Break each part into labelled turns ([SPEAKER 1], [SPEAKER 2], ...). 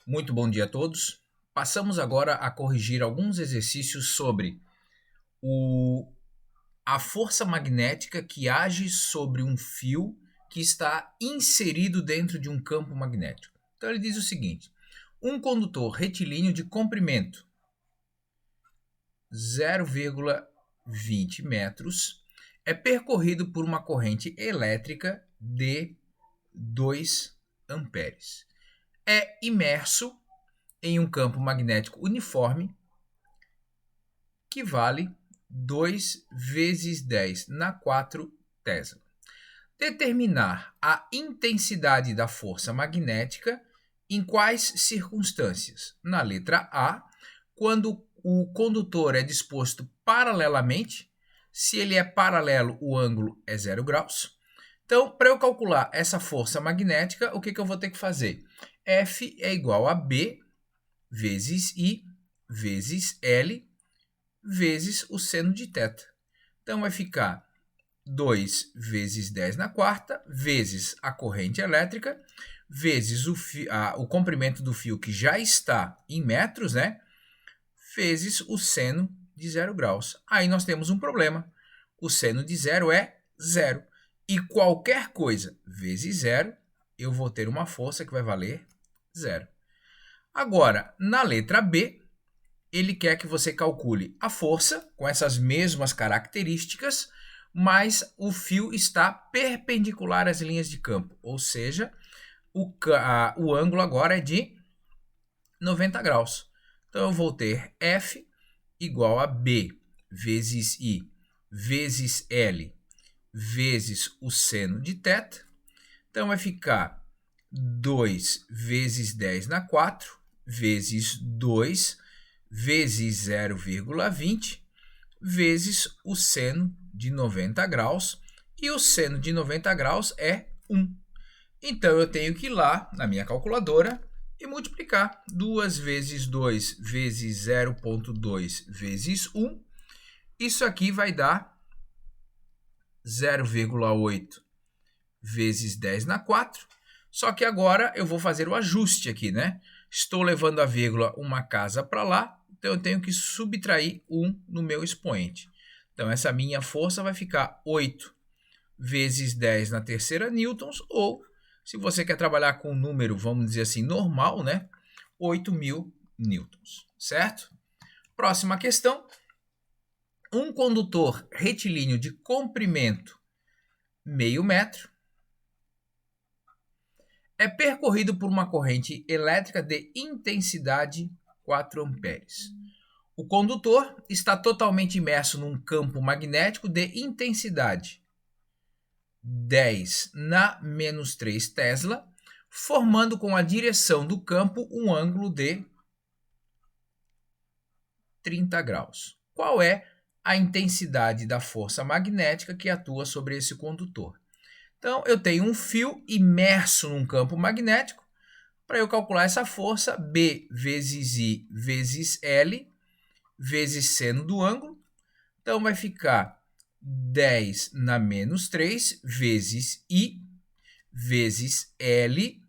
[SPEAKER 1] Muito bom dia a todos. Passamos agora a corrigir alguns exercícios sobre a força magnética que age sobre um fio que está inserido dentro de um campo magnético. Então ele diz o seguinte: um condutor retilíneo de comprimento 0,20 metros é percorrido por uma corrente elétrica de 2 amperes. É imerso em um campo magnético uniforme que vale 2 vezes 10 na 4 Tesla. Determinar a intensidade da força magnética em quais circunstâncias? Na letra A, quando o condutor é disposto paralelamente, se ele é paralelo, o ângulo é 0 graus. Então, para eu calcular essa força magnética, o que eu vou ter que fazer? F é igual a B vezes I vezes L vezes o seno de θ. Então, vai ficar 2 vezes 10 na quarta, vezes a corrente elétrica, vezes o comprimento do fio que já está em metros, né? Vezes o seno de 0 graus. Aí nós temos um problema. O seno de 0 é 0. E qualquer coisa vezes 0, eu vou ter uma força que vai valer 0. Agora, na letra B, ele quer que você calcule a força com essas mesmas características, mas o fio está perpendicular às linhas de campo, ou seja, o ângulo agora é de 90 graus. Então eu vou ter F igual a B vezes I vezes L vezes o seno de θ. Então vai ficar 2 vezes 10 na 4 vezes 2 vezes 0,20 vezes o seno de 90 graus. E o seno de 90 graus é 1. Então eu tenho que ir lá na minha calculadora e multiplicar 2 vezes 2 vezes 0,2 vezes 1. Isso aqui vai dar 0,8 vezes 10 na 4. Só que agora eu vou fazer o ajuste aqui, né? Estou levando a vírgula uma casa para lá, então eu tenho que subtrair 1 no meu expoente. Então essa minha força vai ficar 8 vezes 10 na terceira newtons, ou se você quer trabalhar com um número, vamos dizer assim, normal, né? 8.000 newtons, certo? Próxima questão. Um condutor retilíneo de comprimento meio metro é percorrido por uma corrente elétrica de intensidade 4 amperes. O condutor está totalmente imerso num campo magnético de intensidade 10 na menos 3 Tesla, formando com a direção do campo um ângulo de 30 graus. Qual é a intensidade da força magnética que atua sobre esse condutor? Então, eu tenho um fio imerso num campo magnético. Para eu calcular essa força, B vezes I vezes L vezes seno do ângulo. Então, vai ficar 10 na menos 3 vezes I vezes L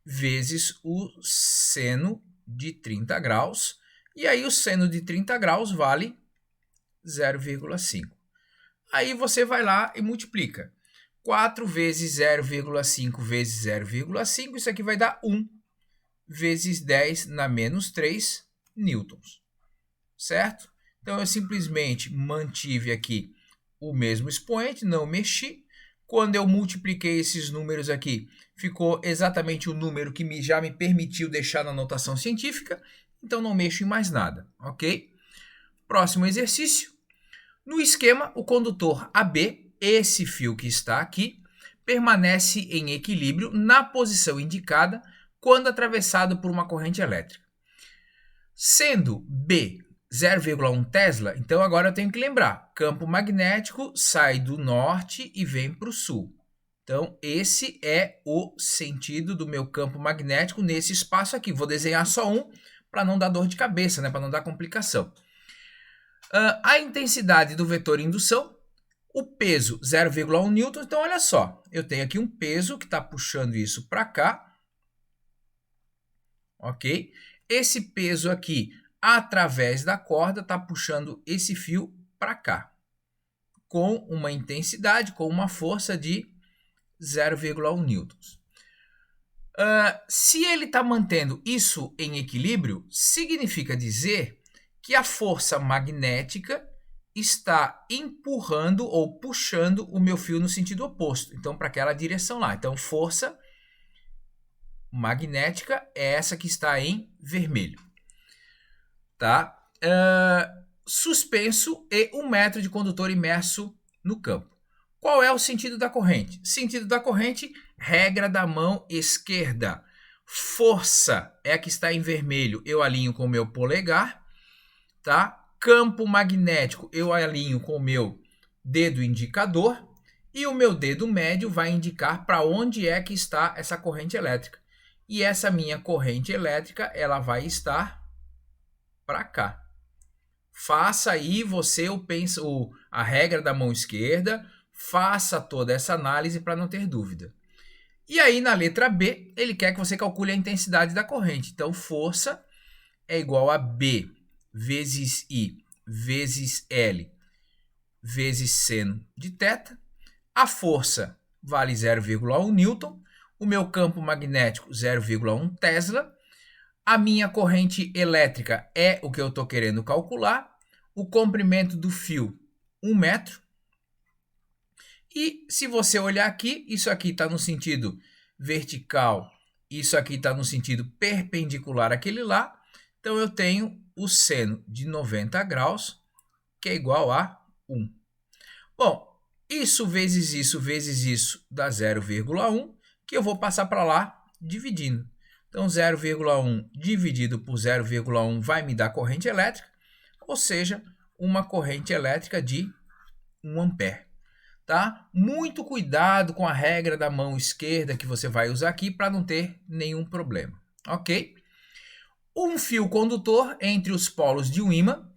[SPEAKER 1] vezes o seno de 30 graus. E aí o seno de 30 graus vale 0,5. Aí você vai lá e multiplica. 4 vezes 0,5 vezes 0,5, isso aqui vai dar 1 vezes 10 na menos 3 newtons, certo? Então, eu simplesmente mantive aqui o mesmo expoente, não mexi. Quando eu multipliquei esses números aqui, ficou exatamente o número que já me permitiu deixar na notação científica, então não mexo em mais nada, ok? Próximo exercício. No esquema, o condutor AB, esse fio que está aqui, permanece em equilíbrio na posição indicada quando atravessado por uma corrente elétrica. Sendo B 0,1 Tesla, então agora eu tenho que lembrar, campo magnético sai do norte e vem para o sul. Então esse é o sentido do meu campo magnético nesse espaço aqui. Vou desenhar só um para não dar dor de cabeça, né? Para não dar complicação. A intensidade do vetor indução, o peso 0,1 newton. Então olha só, eu tenho aqui um peso que está puxando isso para cá. ok? Esse peso aqui, através da corda, está puxando esse fio para cá, com uma intensidade, com uma força de 0,1 newtons. Se ele está mantendo isso em equilíbrio, significa dizer que a força magnética está empurrando ou puxando o meu fio no sentido oposto. Então, para aquela direção lá. Então, força magnética é essa que está em vermelho. Tá? Suspenso e 1 metro de condutor imerso no campo. Qual é o sentido da corrente? Sentido da corrente, regra da mão esquerda. Força é a que está em vermelho, eu alinho com o meu polegar. Tá? Campo magnético, eu alinho com o meu dedo indicador. E o meu dedo médio vai indicar para onde é que está essa corrente elétrica. E essa minha corrente elétrica, ela vai estar para cá. Faça aí você a regra da mão esquerda, faça toda essa análise para não ter dúvida. E aí na letra B, ele quer que você calcule a intensidade da corrente. Então, força é igual a B vezes I vezes L vezes seno de θ. A força vale 0,1 newton. O meu campo magnético, 0,1 Tesla. A minha corrente elétrica é o que eu estou querendo calcular. O comprimento do fio, 1 metro. E se você olhar aqui, isso aqui está no sentido vertical, isso aqui está no sentido perpendicular àquele lá. Então, eu tenho o seno de 90 graus, que é igual a 1. Bom, isso vezes isso dá 0,1, que eu vou passar para lá dividindo. Então, 0,1 dividido por 0,1 vai me dar corrente elétrica, ou seja, uma corrente elétrica de 1 ampere. Tá? Muito cuidado com a regra da mão esquerda que você vai usar aqui para não ter nenhum problema, ok? Um fio condutor entre os polos de um ímã,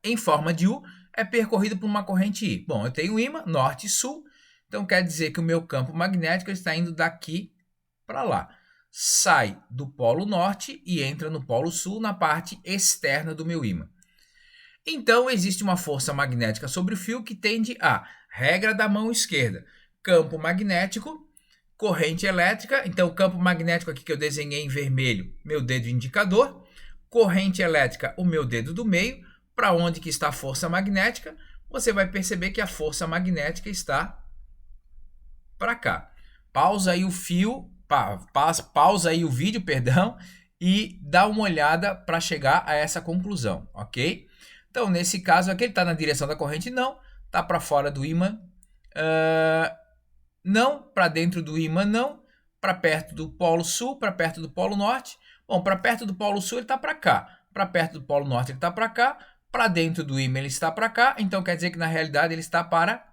[SPEAKER 1] em forma de U, é percorrido por uma corrente I. Bom, eu tenho ímã, norte e sul, então quer dizer que o meu campo magnético está indo daqui para lá. Sai do polo norte e entra no polo sul, na parte externa do meu ímã. Então, existe uma força magnética sobre o fio que tende a regra da mão esquerda, campo magnético, corrente elétrica. Então, o campo magnético aqui que eu desenhei em vermelho, meu dedo indicador. Corrente elétrica, o meu dedo do meio. Para onde que está a força magnética? Você vai perceber que a força magnética está para cá. Pausa aí o fio, pausa aí o vídeo, perdão, e dá uma olhada para chegar a essa conclusão, ok? Então, nesse caso aqui, ele está na direção da corrente? Não. Está para fora do ímã? Não. Para dentro do ímã? Não. Para perto do polo sul? Para perto do polo norte? Bom, para perto do polo sul ele está para cá. Para perto do polo norte ele está para cá. Para dentro do ímã ele está para cá. Então, quer dizer que na realidade ele está para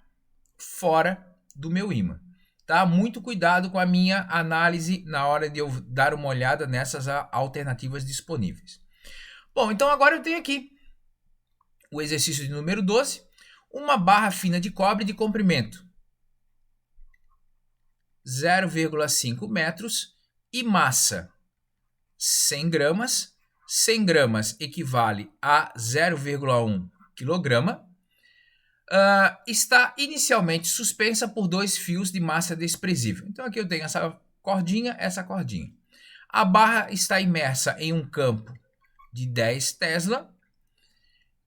[SPEAKER 1] fora do meu ímã. Tá? Muito cuidado com a minha análise na hora de eu dar uma olhada nessas alternativas disponíveis. Bom, então agora eu tenho aqui o exercício de número 12, uma barra fina de cobre de comprimento 0,5 metros e massa 100 gramas. 100 gramas equivale a 0,1 quilograma. Está inicialmente suspensa por 2 fios de massa desprezível. Então aqui eu tenho essa cordinha. A barra está imersa em um campo de 10 Tesla,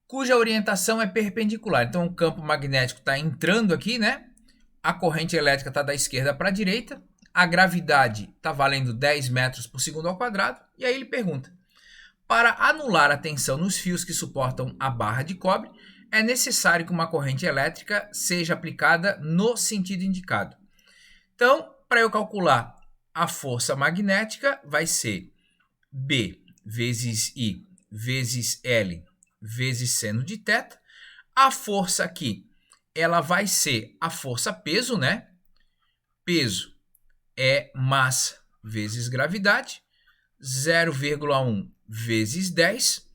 [SPEAKER 1] cuja orientação é perpendicular. Então, o campo magnético está entrando aqui, né? A corrente elétrica está da esquerda para a direita. A gravidade está valendo 10 metros por segundo ao quadrado. E aí ele pergunta: para anular a tensão nos fios que suportam a barra de cobre, é necessário que uma corrente elétrica seja aplicada no sentido indicado. Então, para eu calcular a força magnética, vai ser B vezes I vezes L vezes seno de θ. A força aqui, ela vai ser a força peso, né? Peso é massa vezes gravidade, 0,1 vezes 10.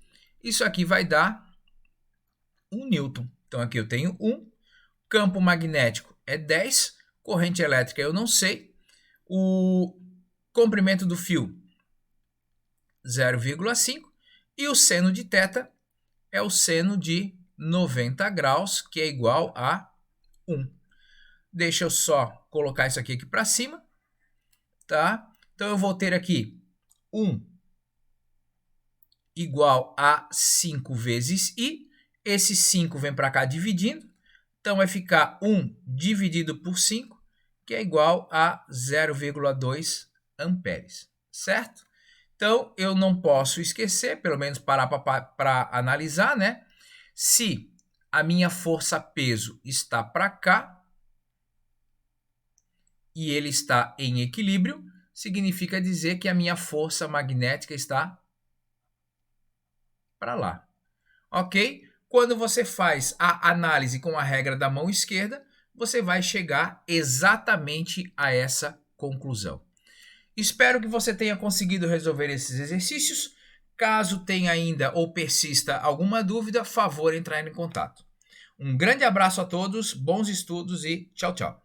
[SPEAKER 1] Isso aqui vai dar 1 newton. Então, aqui eu tenho 1. Campo magnético é 10. Corrente elétrica eu não sei. O comprimento do fio 0,5. E o seno de θ é o seno de 90 graus, que é igual a 1. Deixa eu só colocar isso aqui para cima, tá? Então, eu vou ter aqui 1 igual a 5 vezes I. Esse 5 vem para cá dividindo. Então, vai ficar 1 dividido por 5, que é igual a 0,2 amperes, certo? Então, eu não posso esquecer, pelo menos parar para analisar, né? Se a minha força-peso está para cá e ele está em equilíbrio, significa dizer que a minha força magnética está para lá, ok? Quando você faz a análise com a regra da mão esquerda, você vai chegar exatamente a essa conclusão. Espero que você tenha conseguido resolver esses exercícios. Caso tenha ainda ou persista alguma dúvida, favor entrar em contato. Um grande abraço a todos, bons estudos e tchau, tchau.